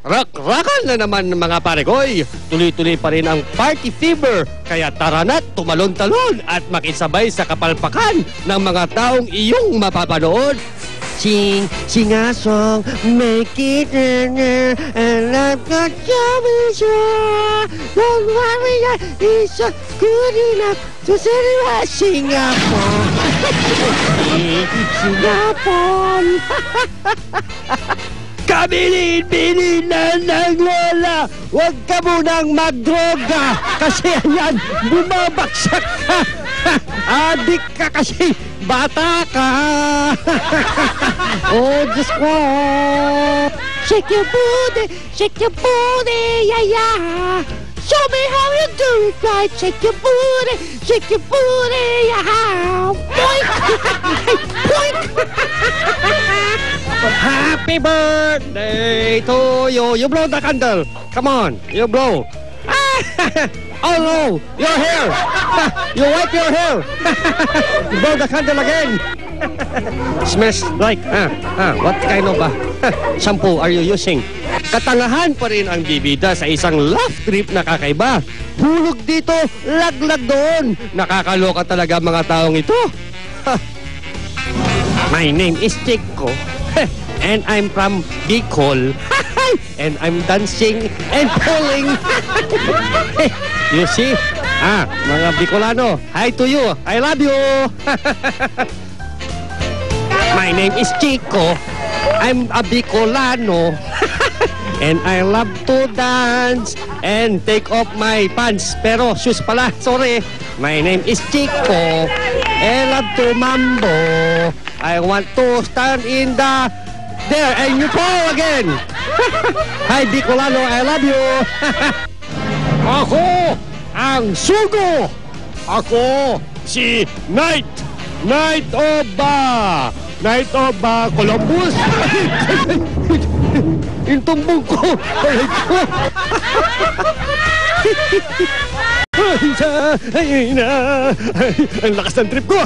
Rak-rakan na naman mga paregoy. Tuloy-tuloy pa rin ang party fever. Kaya tara na't tumalon-talon at makisabay sa kapalpakan ng mga taong iyong mapapanood. Sing a song, make it and I've got your don't worry, it's good enough to say Singapore. Singapore. Kabilin-bilin na ng lola! Huwag ka munang magdroga! Kasi ayan, bumabaksak ka! Adik ka kasi bata ka! Oh, Diyos ko! Shake your booty, yeah, yeah! Show me how you do it right! Shake your booty, yeah! Boink! Boink! Happy birthday to you! You blow the candle! Come on, you blow! Oh no! Your hair! You wipe your hair! You blow the candle again! Smells like, what kind of shampoo are you using? Katangahan pa rin ang bibida sa isang laugh trip na kakaiba. Hulog dito, laglag doon. Nakakaloka talaga mga taong ito. My name is Chico. And I'm from Bicol. And I'm dancing and pulling. You see? Mga Bicolano, hi to you. I love you. My name is Chico. I'm a Bicolano. And I love to dance and take off my pants. Pero shoes pala, sorry. My name is Chico. I love to mambo. I want to stand in the... There, and you fall again. Hi, Bicolano, I love you. Ako ang sugo. Ako si Knight of Columbus. Intumbong ko. Ang lakas ng trip ko.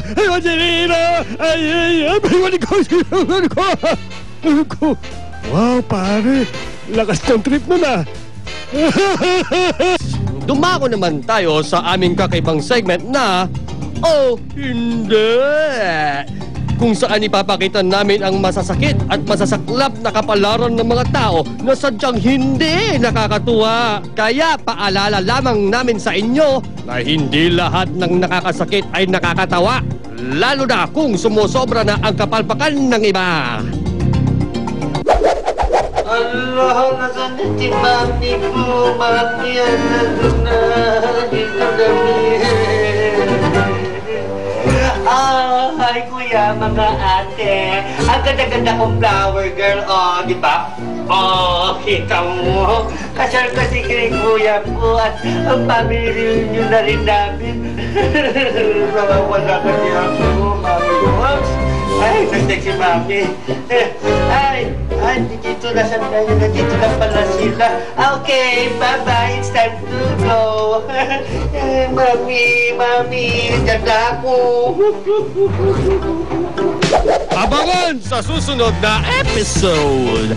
Wow, pare. Lakas ng trip mo na. Dumako naman tayo sa aming kakaibang segment na Oh, Hindi! Kung saan ipapakita namin ang masasakit at masasaklap na kapalaran ng mga tao na sadyang hindi nakakatuwa. Kaya paalala lamang namin sa inyo na hindi lahat ng nakakasakit ay nakakatawa. Lalo na kung sumusobra na ang kapalpakan ng iba. Allah, nasan si Mami po? Mami, nandun na. Dito kami. Hi, kuya, mga ate. Ang ganda-ganda kong flower girl, oh, di ba? Oh, kita mo. Kasal kasi kay kuya po at ang family reunion na rin namin. Wala kasi ako, mami ko. Ay, nastek si mami. Ay, dito na sa tayo. Dito na pala sila. Okay, bye-bye. It's time to go. Mami, dyan na ako. Abangan sa susunod na episode.